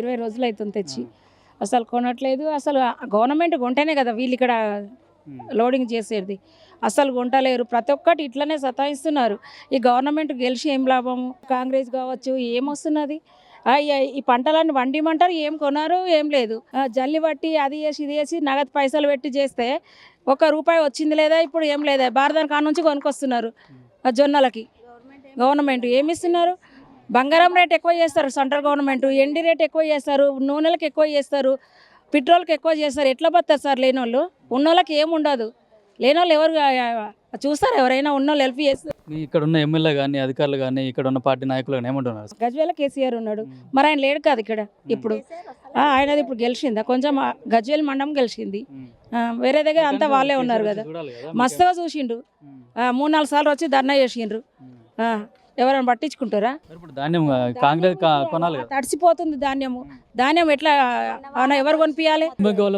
20 రోజులు అవుతుంది తెచ్చి అసలు కొనట్లేదు. అసలు గవర్నమెంట్ కొంటేనే కదా వీళ్ళు ఇక్కడ లోడింగ్ చేసేది. అసలు కొంటలేరు. ప్రతి ఒక్కటి ఇట్లనే సతాయిస్తున్నారు. ఈ గవర్నమెంట్ గెలిచి ఏం లాభము? కాంగ్రెస్ కావచ్చు ఏమొస్తున్నది? ఈ పంటలన్నీ వండిమంటారు, ఏం కొనారు, ఏం లేదు. జల్లి బట్టి అది చేసి ఇది చేసి నగదు పైసలు పెట్టి చేస్తే ₹1 వచ్చింది లేదా, ఇప్పుడు ఏం లేదా. భారతం కాడ నుంచి కొనుక్కొస్తున్నారు జొన్నలకి. గవర్నమెంట్ ఏమి ఇస్తున్నారు? బంగారం రేట్ ఎక్కువ చేస్తారు సెంట్రల్ గవర్నమెంట్, ఎండి రేట్ ఎక్కువ చేస్తారు, నూనెలకు ఎక్కువ చేస్తారు, పెట్రోల్కి ఎక్కువ చేస్తారు. ఎట్లా బతారు సార్ లేనోళ్ళు? ఉన్నోళ్ళకి ఏమి ఉండదు. లేనోళ్ళు ఎవరు చూస్తారు? ఎవరైనా ఉన్నోళ్ళు హెల్ప్ చేస్తారు. ఇక్కడ ఉన్న ఎమ్మెల్యే కానీ అధికారులు కానీ ఇక్కడ ఉన్న పార్టీ నాయకులు కానీ ఏమంటున్నారు? గజ్వేల కేసీఆర్ ఉన్నాడు, మరి ఆయన లేడు కాదు ఇక్కడ ఇప్పుడు. ఆయనది ఇప్పుడు గెలిచిందా? కొంచెం గజ్వేల్ మండలం గెలిచింది. వేరే దగ్గర అంతా వాళ్ళే ఉన్నారు కదా. మస్తుగా చూసిండు. 3-4 సార్లు వచ్చి ధర్నా చేసిండ్రు. ఎవరైనా పట్టించుకుంటారా? ఇప్పుడు ధాన్యం కాంగ్రెస్ కొనాలి కదా. తడిసిపోతుంది ధాన్యము. ధాన్యం ఎట్లా ఎవరు కొనిపించాలి?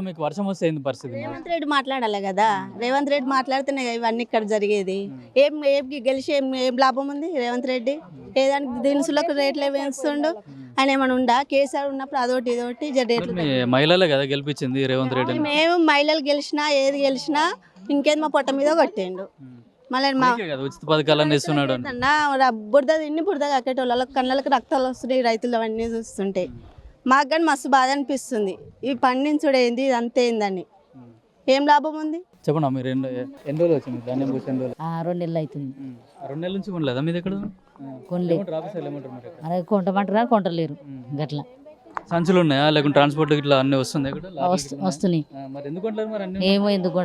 మీకు వర్షం వస్తే ఏంది పరిస్థితి? రేవంత్ రెడ్డి మాట్లాడాలి కదా. రేవంత్ రెడ్డి మాట్లాడితేనే ఇవన్నీ ఇక్కడ జరిగేది. ఏం గెలిచి ఏం లాభం ఉంది రేవంత్ రెడ్డి? ఏదానికి దినుసులకు రేట్లు వేస్తుండు. ఆయన ఏమైనా ఉండా? కేసీఆర్ ఉన్నప్పుడు అదొకటి ఇదొకటి రేట్లు. మహిళలే కదా గెలిపించింది రేవంత్ రెడ్డి. మేము మహిళలు గెలిచినా ఏది గెలిచినా ఇంకేది మా పొట్ట మీద కొట్టిండు. మళ్ళీ మా ఉచిత పథకాలన్నీ ఇస్తున్నాడు. బురద తిన్ని బురద కక్కేటోళ్ళ కళ్ళకి రక్తాలు వస్తున్నాయి రైతులు అవన్నీ చూస్తుంటే. మాకు కానీ మస్తు బాధ అనిపిస్తుంది. ఈ పండించుడు ఏంది, ఇది అంతేందని. ఏం లాభం ఉంది చెప్పండి. మీరు ఎన్ని రోజులు వచ్చింది ధాన్యం పోసి? 2 నెలలు అవుతుంది. 2 నెలల నుంచి కొనలేదా మీ దగ్గర? కొనలేదు. అదే కొంటమంటారా, కొంటలేరు. గట్లా సంచులు ఉన్నాయా లేకుంటే ట్రాన్స్పోర్ట్ ఇట్లా అన్ని వస్తుంది? వస్తున్నాయి. మరి ఎందుకు కొనలేదు? మరి ఏమో ఎందుకు